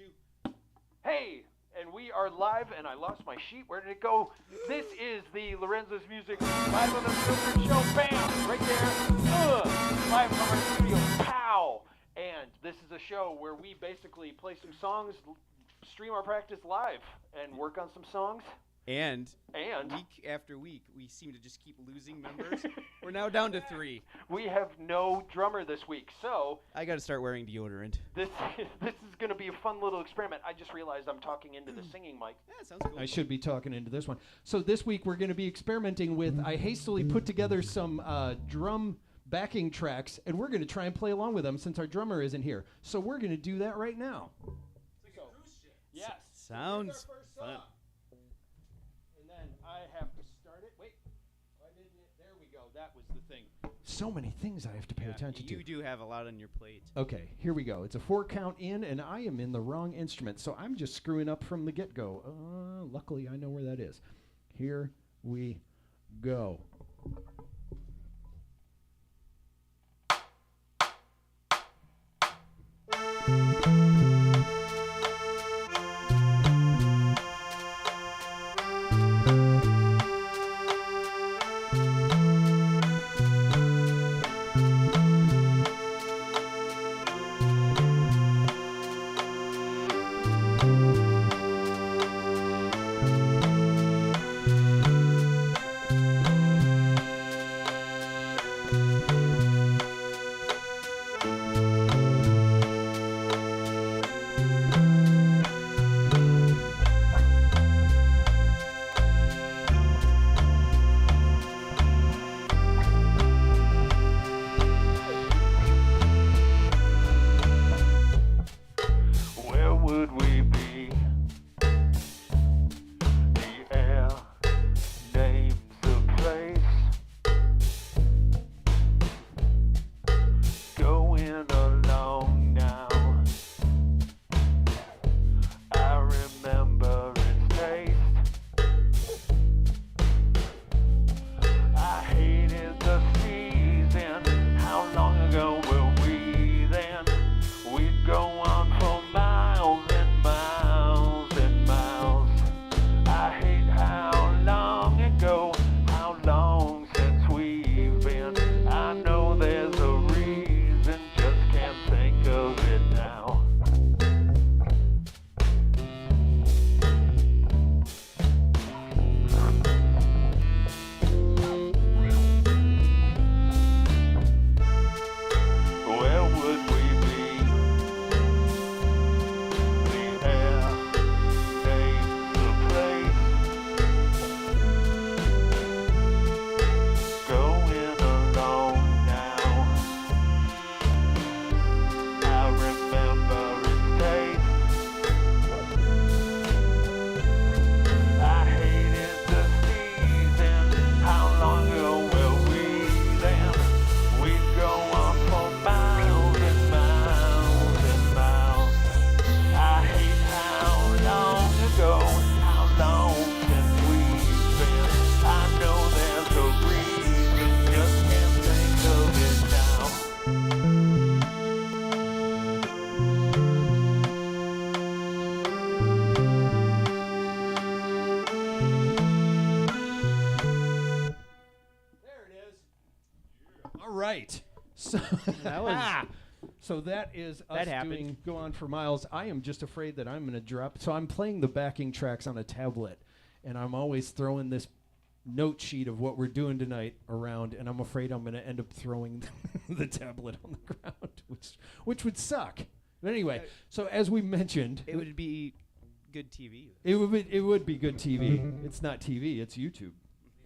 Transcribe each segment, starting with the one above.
do. Hey, and we are live, and I lost my sheet. Where did it go? This is the Lorenzo's Music Live on Unfiltered show. Bam! Right there. Live from our studio. Pow! And this is a show where we basically play some songs, stream our practice live, and work on some songs. And week after week, we seem to just keep losing members. We're now down to 3. We have no drummer this week, so I got to start wearing deodorant. This is going to be a fun little experiment. I just realized I'm talking into the singing mic. Yeah, sounds cool. I should be talking into this one. So this week we're going to be experimenting with, I hastily put together some drum backing tracks, and we're going to try and play along with them since our drummer isn't here. So we're going to do that right now. It's like a cruise ship. Yes. Sounds fun. I have to start it. Wait. Why didn't it? There we go. That was the thing. So many things I have to pay attention to. You do have a lot on your plate. Okay, here we go. It's a 4 count in, and I am in the wrong instrument, so I'm just screwing up from the get-go. Luckily, I know where that is. Here we go. So that is us doing Go On for Miles. I am just afraid that I'm going to drop. So I'm playing the backing tracks on a tablet, and I'm always throwing this note sheet of what we're doing tonight around, and I'm afraid I'm going to end up throwing the tablet on the ground, which would suck. But anyway, so as we mentioned, it would be good TV. It would be good TV. It's not TV, it's YouTube.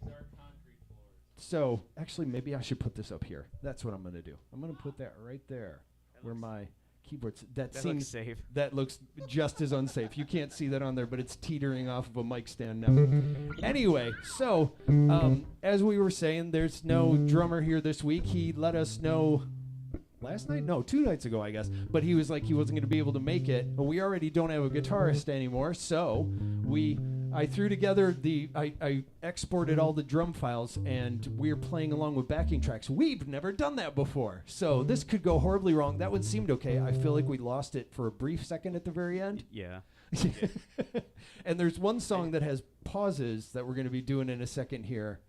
These are concrete floors. So actually, maybe I should put this up here. That's what I'm going to do. I'm going to put that right there. Where my keyboard's that seems looks safe. That looks just as unsafe. You can't see that on there, but it's teetering off of a mic stand now. Anyway, so as we were saying, there's no drummer here this week. He let us know last night? No, 2 nights ago, I guess. But he was like he wasn't going to be able to make it. But we already don't have a guitarist anymore, so we I threw together I exported all the drum files, and we're playing along with backing tracks. We've never done that before, so this could go horribly wrong. That one seemed okay. I feel like we lost it for a brief second at the very end. Yeah. And there's one song that has pauses that we're going to be doing in a second here.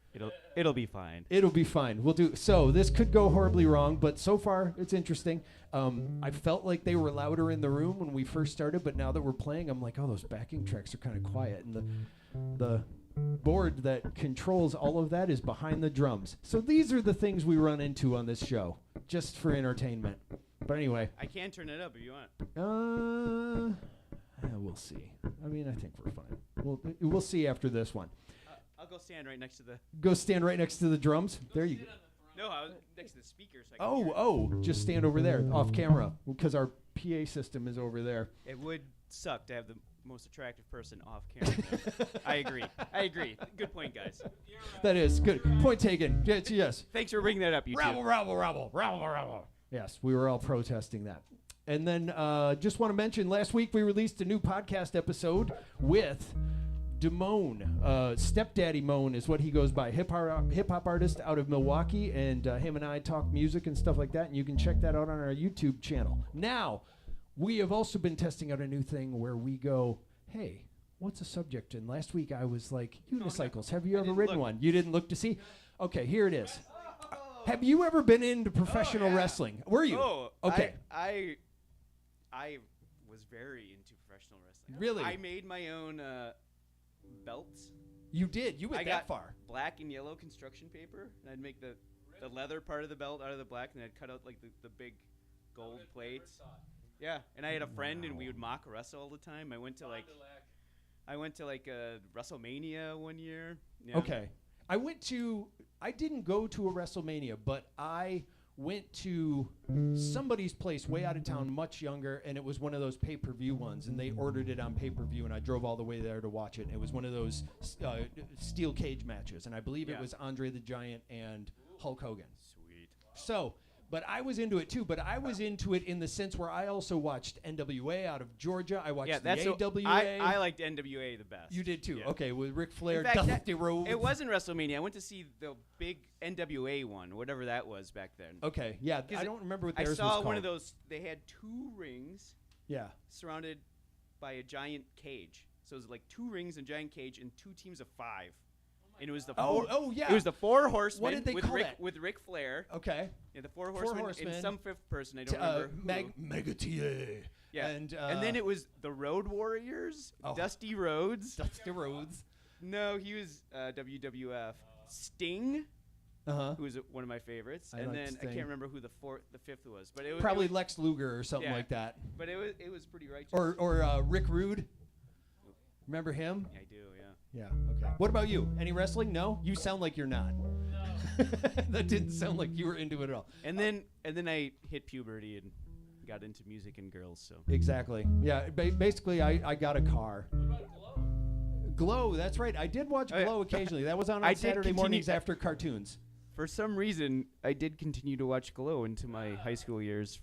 It'll be fine. It'll be fine. We'll do. So this could go horribly wrong, but so far it's interesting. I felt like they were louder in the room when we first started, but now that we're playing, I'm like, oh, those backing tracks are kind of quiet, and the board that controls all of that is behind the drums. So these are the things we run into on this show, just for entertainment. But anyway, I can turn it up if you want. We'll see. I mean, I think we're fine. We'll see after this one. I'll go stand right next to the... Go stand right next to the drums? There you go. No, I was next to the speakers. So Just stand over there, off camera, because our PA system is over there. It would suck to have the most attractive person off camera. I agree. Good point, guys. That is good. Point taken. Yes. Thanks for bringing that up, you two. Rabble. Yes, we were all protesting that. And then just want to mention, last week we released a new podcast episode with Damone. Stepdaddy Moan is what he goes by. Hip hop artist out of Milwaukee, and him and I talk music and stuff like that, and you can check that out on our YouTube channel. Now, we have also been testing out a new thing where we go, hey, what's a subject? And last week I was like, unicycles. Have you ever ridden one? You didn't look to see? Okay, here it is. Have you ever been into professional wrestling? Were you? Oh, okay. I was very into professional wrestling. Really? I made my own belts. You did? You went that far? Black and yellow construction paper, and I'd make the leather part of the belt out of the black, and I'd cut out like the big gold plates. Yeah, and I had a friend, and we would mock wrestle all the time. I went to like a WrestleMania one year. Yeah. Okay. I didn't go to a WrestleMania, but I went to somebody's place way out of town, much younger, and it was one of those pay-per-view ones, and they ordered it on pay-per-view, and I drove all the way there to watch it. And it was one of those steel cage matches, and I believe it was Andre the Giant and Hulk Hogan. Sweet. So, but I was into it too, but I was into it in the sense where I also watched NWA out of Georgia. I watched the AWA. I liked NWA the best. You did too. Yeah. Okay, with Ric Flair, In fact, Dusty Rhodes. It wasn't WrestleMania. I went to see the big NWA one, whatever that was back then. Okay, yeah, I don't remember what theirs was called. I saw called. one of those. They had 2 rings. Yeah. Surrounded by a giant cage. So it was like 2 rings and giant cage and 2 teams of 5. And it was the yeah. It was the 4 horsemen. What did they call that? With Ric Flair. Okay. Yeah, the 4 horsemen and some 5th person. I don't remember. Megatier. Yeah. And then it was the Road Warriors. Dusty Rhodes. Dusty Rhodes. No, he was WWF. Sting. Who was one of my favorites. And then Sting. I can't remember who the 5th was, but it was probably Lex Luger or something like that. But it was pretty righteous. Or Rick Rude. Remember him? I do, yeah. Yeah, okay. What about you? Any wrestling? No? You sound like you're not. No. That didn't sound like you were into it at all. And then I hit puberty and got into music and girls, so. Exactly. Yeah, basically I got a car. What about Glow? Glow, that's right. I did watch Glow occasionally. That was on Saturday mornings after cartoons. For some reason, I did continue to watch Glow into my high school years.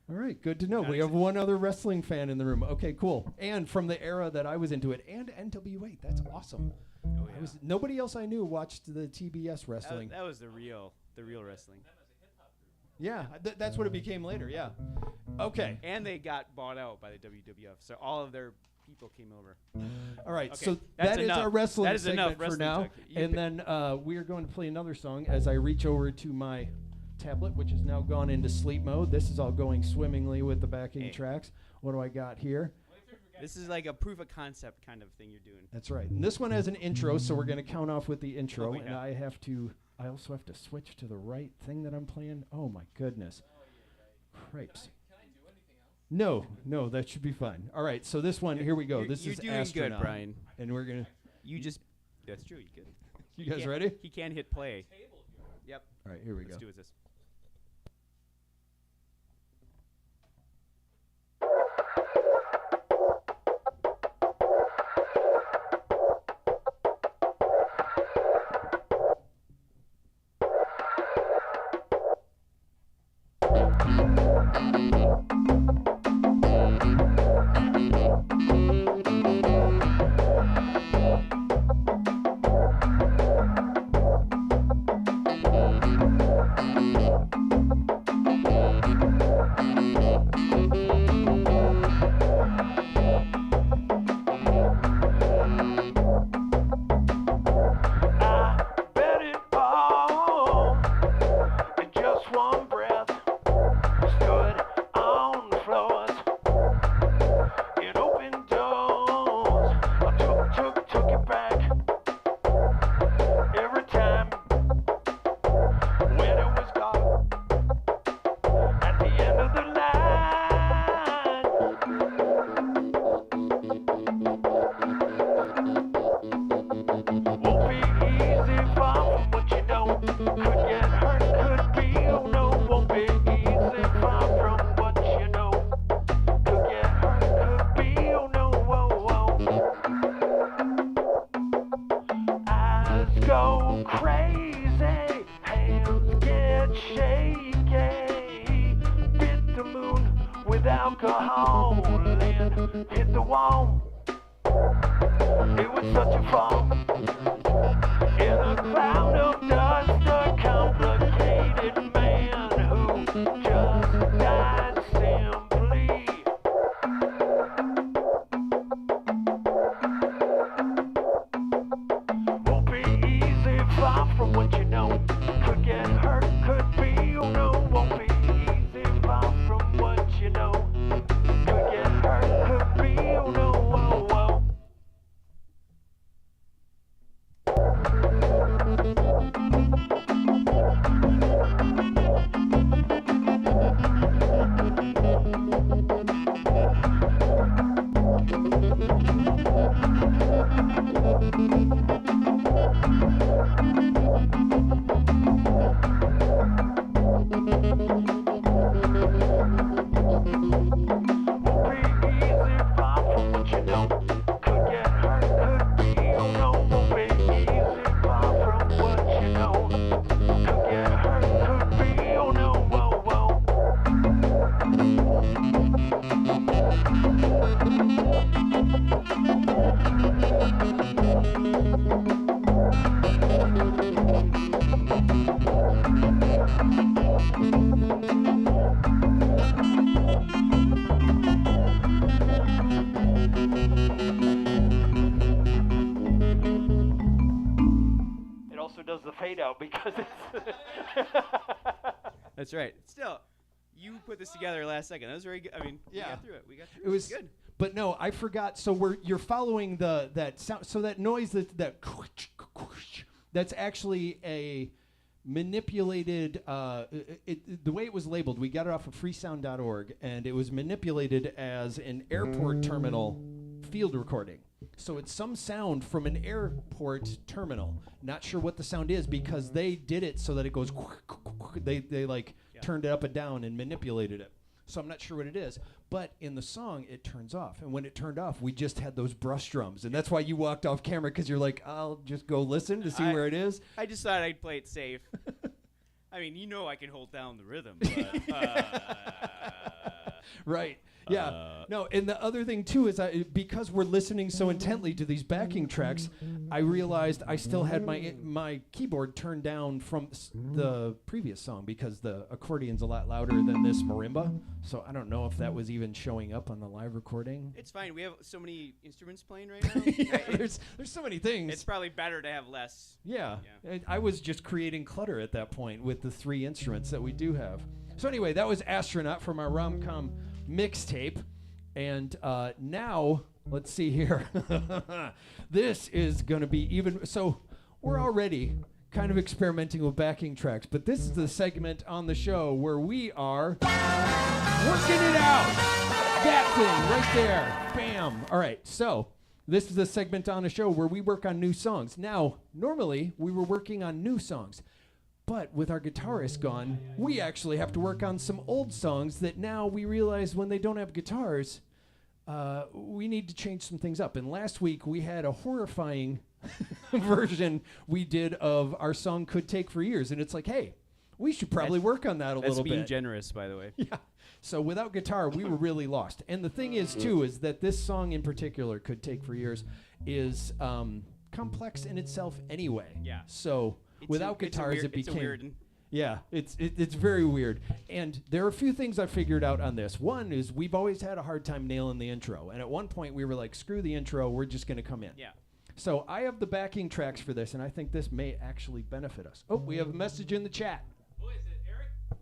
All right, good to know. We have one other wrestling fan in the room. Okay, cool. And from the era that I was into it, and NWA. That's awesome. Oh, yeah. Nobody else I knew watched the TBS wrestling. That was the real wrestling. Yeah, that's what it became later, yeah. Okay. And they got bought out by the WWF, so all of their people came over. All right, okay, so that is our wrestling segment for now. Talk. And then we are going to play another song as I reach over to my tablet, which has now gone into sleep mode. This is all going swimmingly with the backing tracks. What do I got here? This is like a proof of concept kind of thing you're doing. That's right. And this one has an intro, so we're going to count off with the intro. Yeah. And I also have to switch to the right thing that I'm playing. Oh my goodness. Cripes. Can I do anything else? No, that should be fine. All right, so this one, here we go. This is doing Astronaut. Good, Brian. And we're going to... That's true, you good. You guys ready? He can hit play. Yep. All right, here we go. Let's do this. with alcohol and hit the wall. It was such a fall. In a cloud of dust, a complicated man who just died simply. Won't be easy, far from what you know. Could get hurt, could be, oh no. Won't be easy, far from what you know. Could get hurt, could be, oh no. Oh, oh. It also does the fade out because it's That's right. Still, you put this together last second. That was very good. I mean, we got through it. We got through it. It was good. But no, I forgot. So you're following that sound. So that noise that that's actually a manipulated. The way it was labeled, we got it off of freesound.org, and it was manipulated as an airport terminal field recording. So it's some sound from an airport terminal. Not sure what the sound is because they did it so that it goes. They turned it up and down and manipulated it. So I'm not sure what it is. But in the song, it turns off. And when it turned off, we just had those brush drums. And that's why you walked off camera, because you're like, I'll just go listen to see where it is. I just thought I'd play it safe. I mean, you know I can hold down the rhythm. But, right. Yeah. No, and the other thing, too, is because we're listening so intently to these backing tracks, I realized I still had my keyboard turned down from the previous song because the accordion's a lot louder than this marimba. So I don't know if that was even showing up on the live recording. it's fine. We have so many instruments playing right now. Yeah, there's so many things. It's probably better to have less. Yeah. I was just creating clutter at that point with the 3 instruments that we do have. So anyway, that was Astronaut from our rom-com mixtape. And now, let's see here. This is going to be even... So we're already kind of experimenting with backing tracks, but this is the segment on the show where we are working it out. That thing right there. Bam. All right, so this is the segment on the show where we work on new songs. Now, normally, we were working on new songs. But with our guitarist gone, we actually have to work on some old songs that now we realize when they don't have guitars, we need to change some things up. And last week we had a horrifying version we did of our song Could Take for Years. And it's like, hey, we should probably work on that a little bit. That's being generous, by the way. Yeah. So without guitar, we were really lost. And the thing is, too, is that this song in particular, Could Take for Years, is complex in itself anyway. Yeah. So... without guitars, it became... It's weird. Yeah, it's very weird. And there are a few things I figured out on this. One is we've always had a hard time nailing the intro. And at one point, we were like, screw the intro, we're just going to come in. Yeah. So I have the backing tracks for this, and I think this may actually benefit us. Oh, we have a message in the chat. Who is it, Eric?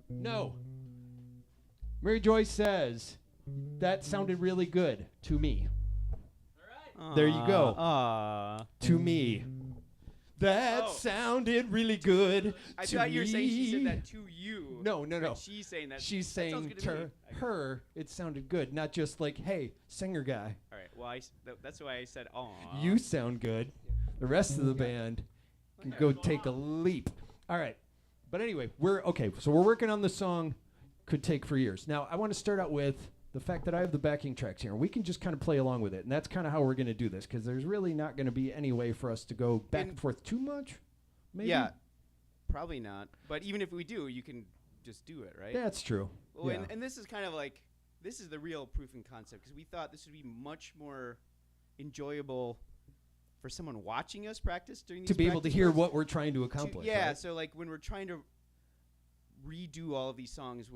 No. Mary Joyce says, that sounded really good to me. All right. There you go. Aww. To me. That sounded really good. I to thought you were saying she said me. that to you. No. But she's saying that. She's that sounds saying good to me. her, it sounded good, not just like, hey, singer guy, All right. Well, that's why I said, "Aw." you sound good. The rest of the band can go take a leap. All right. But anyway, so we're working on the song Could Take for Years. Now, I want to start out with the fact that I have the backing tracks here, and we can just kind of play along with it. And that's kind of how we're going to do this, because there's really not going to be any way for us to go back and forth too much, maybe? Yeah. Probably not. But even if we do, you can just do it, right? That's true. Well, yeah. and this is kind of like, this is the real proof in concept, because we thought this would be much more enjoyable for someone watching us practice during these to be able to practice hear runs. what we're trying to accomplish. Yeah, right? so like when we're trying to redo all of these songs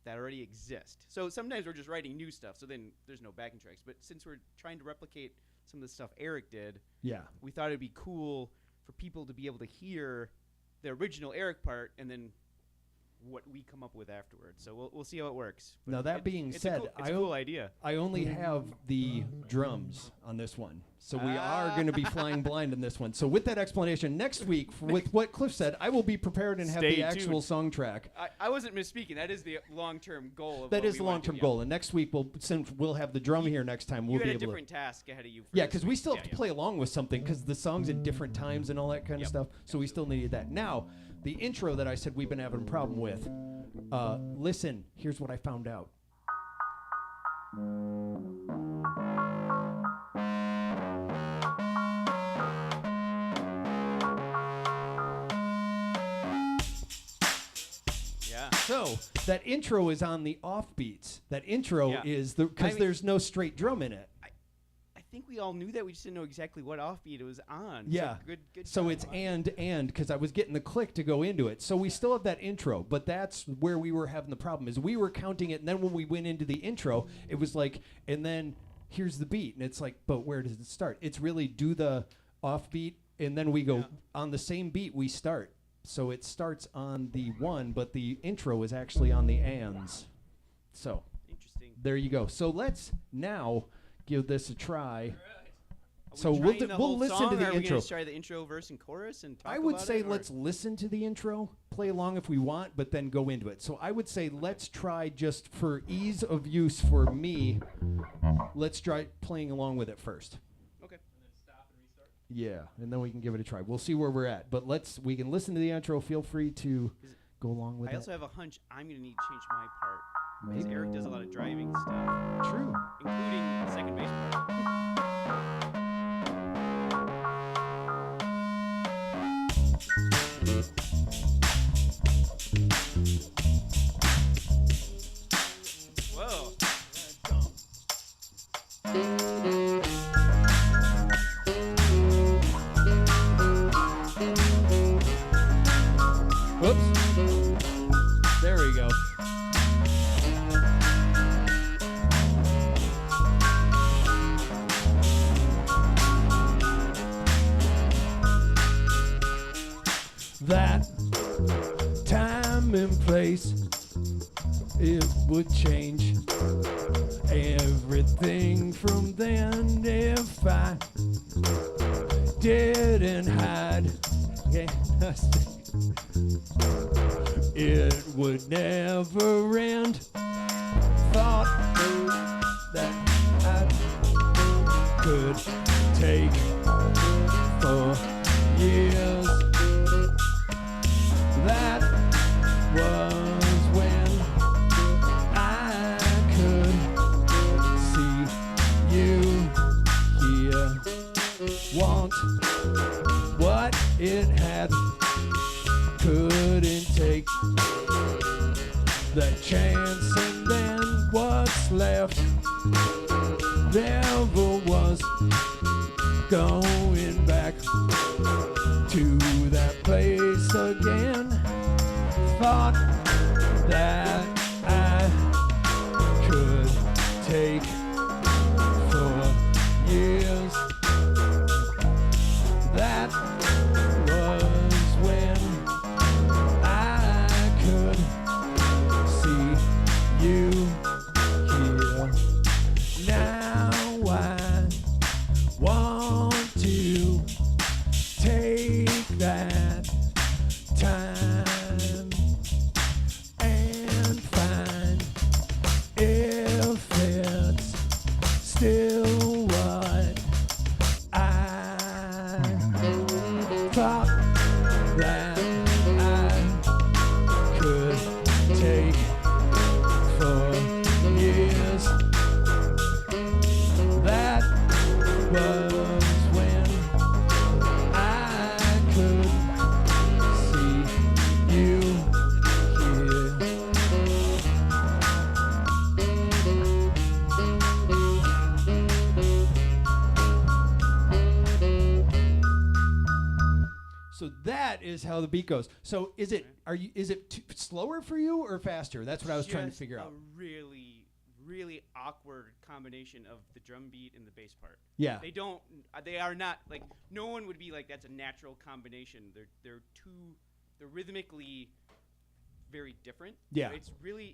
that already exist. So sometimes we're just writing new stuff, so then there's no backing tracks. But since we're trying to replicate some of the stuff Eric did, Yeah. we thought it'd be cool for people to be able to hear the original Eric part and then what we come up with afterwards. So we'll see how it works. But Now that being said, it's a cool idea. I only have the drums on this one. So we are going to be flying blind in this one. So with that explanation, next week, with what Cliff said, I will be prepared and have Stay the actual tuned. song track. I wasn't misspeaking. That is the long-term goal. Of That what is we the wanna long-term do, goal. And next week, since we'll have the drum here next time, we'll you be had a able to... different task ahead of you. For Yeah, this because we week. still have to play along with something because the song's at different times and all that kind of stuff. So we still needed that. Now, the intro that I said we've been having a problem with, listen, here's what I found out. Yeah. So that intro is on the offbeats. That intro Yeah. is because there's no straight drum in it. I think we all knew that. We just didn't know exactly what offbeat it was on. Yeah. So good So job it's on and because I was getting the click to go into it. So we still have that intro, but that's where we were having the problem is we were counting it, and then when we went into the intro, it was like, and then here's the beat, and it's like, but where does it start? It's really do the offbeat, and then we go on the same beat we start. So it starts on the one, but the intro is actually on the ands. So Interesting. there you go. So let's now give this a try. Are So we we'll trying the we'll whole listen song, to or the are we intro. gonna just try the intro, verse, and chorus, and talk I would about say it, or- let's listen to the intro, play along if we want, but then go into it. So I would say let's try, just for ease of use for me, let's try playing along with it first. Okay. Yeah, and then we can give it a try. We'll see where we're at, but we can listen to the intro. Feel free to go along with I it. also have a hunch I'm gonna need to change my part because Eric does a lot of driving stuff, True. including the second bass part. Whoa. Whoops. There we go. That time and place, it would change everything from then if I didn't hide. Okay. It would never end. Thought that I could take for years. That was when I could see you here. Want what it had, couldn't take that chance, and then what's left never was going back to that place again. Thought that I could take for years. That was when I could see you here. Now I want to that is how the beat goes. So is it slower for you or faster? That's what I was trying to figure out. A really, really awkward combination of the drum beat and the bass part. Yeah. They are not like, no one would be like, that's a natural combination. They're rhythmically very different. Yeah. So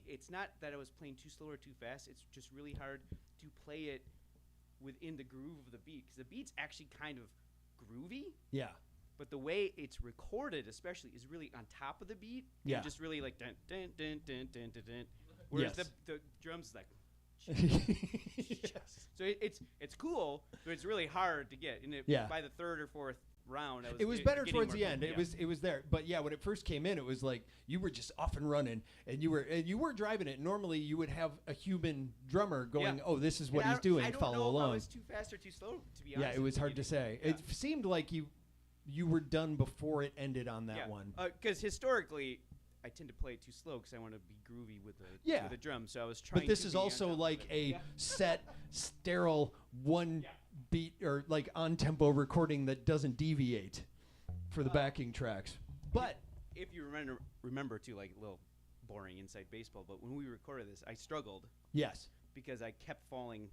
it's not that I was playing too slow or too fast. It's just really hard to play it within the groove of the beat, because the beat's actually kind of groovy. Yeah. But the way it's recorded, especially, is really on top of the beat. Yeah. And just really like dun dun dun dun dun dun dun. Whereas the drums like. So it's cool, but it's really hard to get. And by the third or fourth round, it was better towards the end. It was there. But yeah, when it first came in, it was like you were just off and running, and you were driving it. Normally, you would have a human drummer going, "Oh, this is what he's doing." I don't follow know along. If I was too fast or too slow, to be honest. Yeah, it was hard to say. Yeah. It seemed like you were done before it ended on that one. Because historically, I tend to play it too slow because I want to be groovy with the drum. So I was trying. But this is also like a set, sterile one beat or like on tempo recording that doesn't deviate for the backing tracks. But if you remember too, like a little boring inside baseball, but when we recorded this, I struggled. Yes. Because I kept falling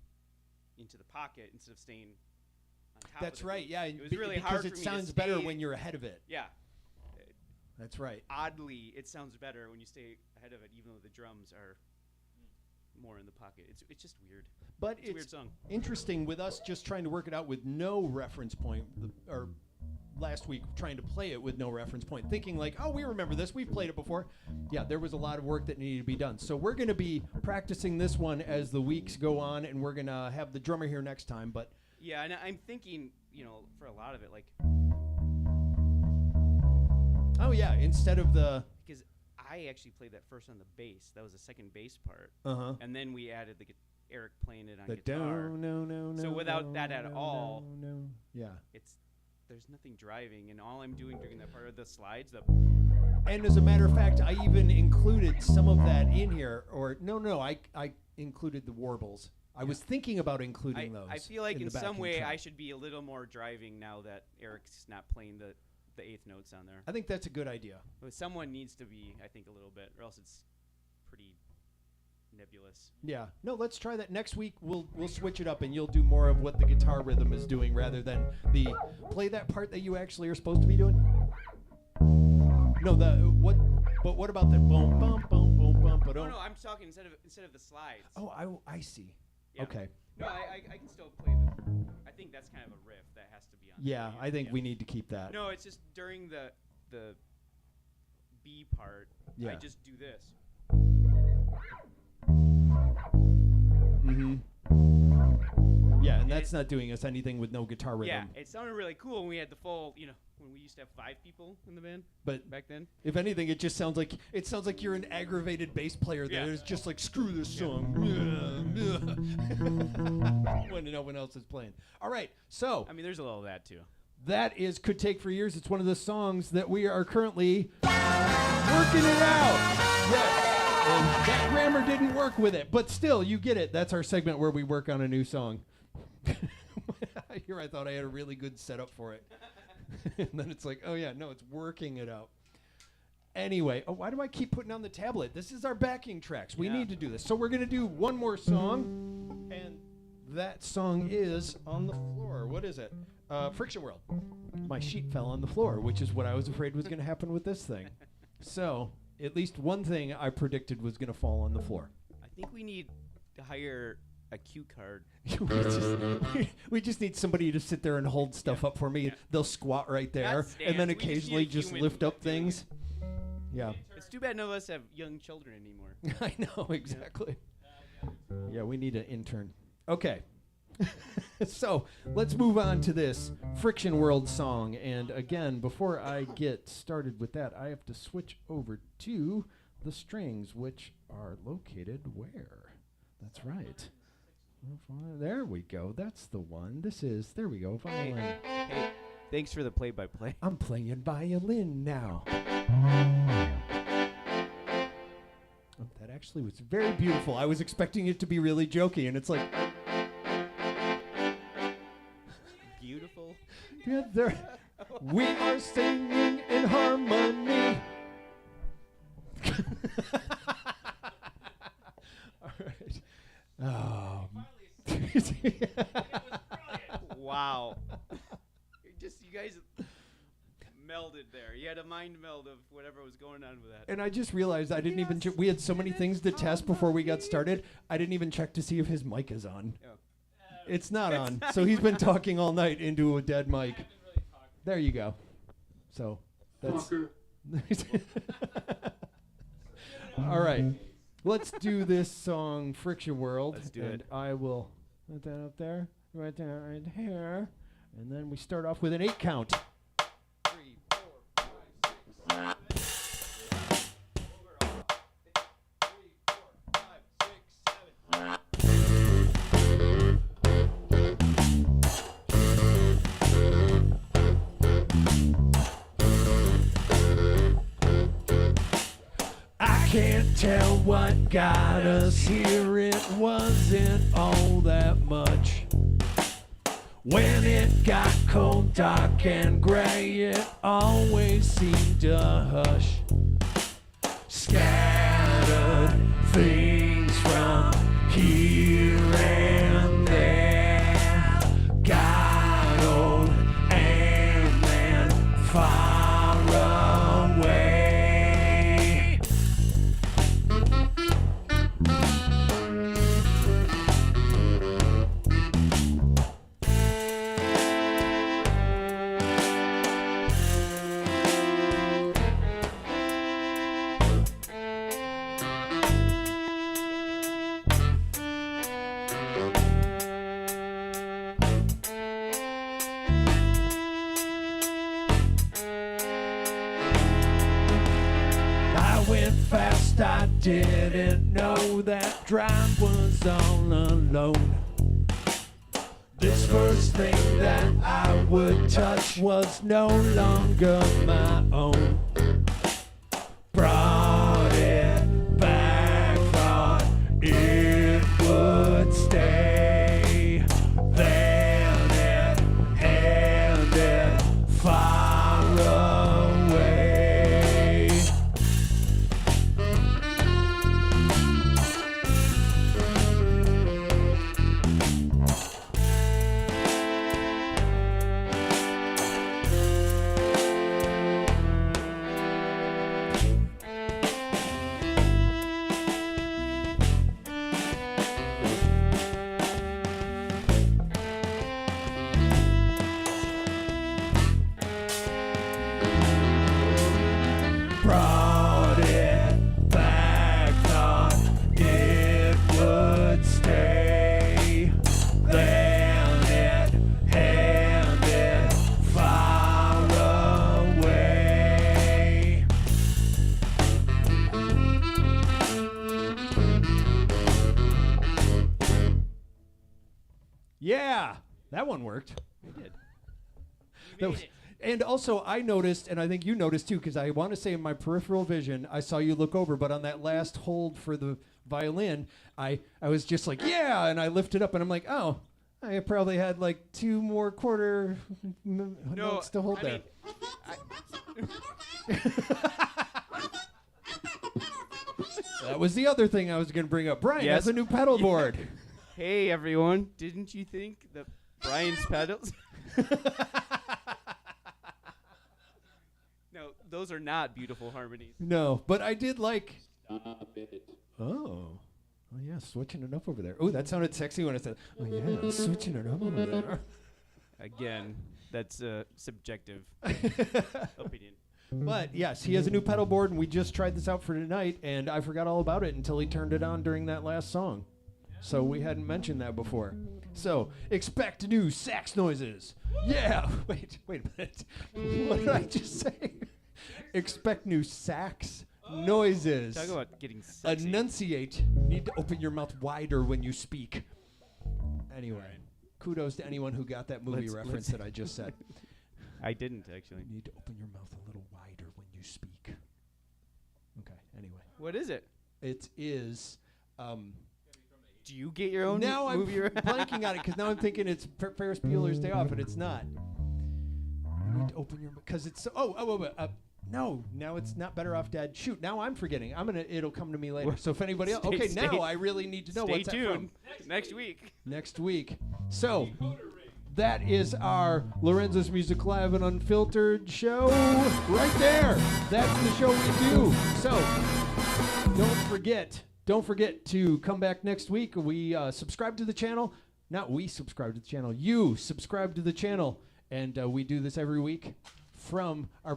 into the pocket instead of staying on top. That's right. Yeah. It was really hard for me to because it sounds better when you're ahead of it. Yeah. That's right. Oddly, it sounds better when you stay ahead of it, even though the drums are more in the pocket. It's just weird. But it's a weird song. Interesting with us just trying to work it out with no reference point, or last week trying to play it with no reference point, thinking like, oh, we remember this, we've played it before. Yeah, there was a lot of work that needed to be done. So we're going to be practicing this one as the weeks go on, and we're going to have the drummer here next time. But yeah, and I'm thinking, for a lot of it, like. Oh yeah, instead of because I actually played that first on the bass. That was the second bass part. And then we added Eric playing it on guitar. No. So without that at all, yeah, there's nothing driving, and all I'm doing during that part of the slides. And as a matter of fact, I even included some of that in here. Or no, I included the warbles. I was thinking about including those. I feel like in some way track. I should be a little more driving now that Eric's not playing the eighth notes on there. I think that's a good idea. But someone needs to be, I think, a little bit, or else it's pretty nebulous. Yeah. No, let's try that. Next week we'll switch it up, and you'll do more of what the guitar rhythm is doing rather than play that part that you actually are supposed to be doing. No, but what about the boom bum bum boom bum ba No, I'm talking instead of the slides. Oh, I see. Yeah. Okay. No, I can still play I think that's kind of a riff that has to be on. Yeah, I think we need to keep that. No, it's just during the B part, I just do this. Mm-hmm. Yeah, and that's not doing us anything with no guitar rhythm. Yeah, it sounded really cool when we had the full, when we used to have 5 people in the band. But back then, if anything, it just sounds like you're an aggravated bass player there. It's just like, screw this song. When no one else is playing. All right, so there's a little of that too. That is Could Take for Years. It's one of the songs that we are currently working it out. Yes. And that grammar didn't work with it, but still, you get it. That's our segment where we work on a new song. Here I thought I had a really good setup for it. And then it's like, oh yeah, no, it's working it out. Anyway, why do I keep putting on the tablet? This is our backing tracks. We need to do this. So we're going to do one more song, and that song is On the Floor. What is it? Friction World. My sheet fell on the floor, which is what I was afraid was going to happen with this thing. So at least one thing I predicted was going to fall on the floor. I think we need to hire a cue card. we just need somebody to sit there and hold stuff up for me. Yeah. They'll squat right there, and then occasionally just lift up things. Yeah. It's too bad none of us have young children anymore. I know, exactly. Yeah, we need an intern. Okay. So let's move on to this Friction World song. And again, before I get started with that, I have to switch over to the strings, which are located where? That's right. There we go. That's the one. There we go, violin. Hey, thanks for the play-by-play. I'm playing violin now. Oh, that actually was very beautiful. I was expecting it to be really jokey, and it's like... Beautiful? Yeah, We are singing in harmony. All right. Oh. Wow. You guys melded there. You had a mind meld of whatever was going on with that. And I just realized I didn't even we had so many things to test before we got started. I didn't even check to see if his mic is on. Oh. It's not on. So he's been talking all night into a dead mic. There you go. So that's all right. Let's do this song, Friction World. Let's do and it. I will put that up there, right here. And then we start off with an 8 count. 3, 4, 5, 6, 7. Overall. 3, 4, 5, 6, 7. I can't tell what got us here. It wasn't all that much. When it got cold, dark, and gray, it always seemed to hush. Scattered things from here and there, got old and then far away. I didn't know that drive was all alone. This first thing that I would touch was no longer my own. Brought it back, thought it would stay. Then it ended far away. Brought it back, thought it would stay. Then it ended far away. Yeah, that one worked. We did. That was- And also, I noticed, and I think you noticed too, because I want to say in my peripheral vision, I saw you look over, but on that last hold for the violin, I was just like, yeah, and I lifted up, and I'm like, oh, I probably had like 2 more quarter notes to hold there. That was the other thing I was going to bring up. Brian has a new pedal board. Hey, everyone. Didn't you think that Brian's pedals... No, those are not beautiful harmonies. No, but I did like... Stop it. Oh. Oh, yeah, switching it up over there. Oh, that sounded sexy when I said, oh, yeah, switching it up over there. Again, that's a subjective opinion. But, yes, he has a new pedal board, and we just tried this out for tonight, and I forgot all about it until he turned it on during that last song. So we hadn't mentioned that before. So, expect new sax noises. Yeah. Wait a minute. What did I just say? Expect new sax noises. Talk about getting sexy. Enunciate. Need to open your mouth wider when you speak. Anyway, kudos to anyone who got that movie reference that I just said. I didn't, actually. You need to open your mouth a little wider when you speak. Okay, anyway. What is it? It is... Do you get your own now movie I'm blanking on it because now I'm thinking it's Ferris Bueller's Day Off, and it's not. need to open your because it's no, now it's not Better Off Dead. Shoot, now I'm forgetting. It'll come to me later. So if anybody else, now I really need to know what's that from. Next week. Next week. So that is our Lorenzo's Music Live and Unfiltered show right there. That's the show we do. So don't forget to come back next week. We subscribe to the channel. Not we subscribe to the channel. You subscribe to the channel. And we do this every week from our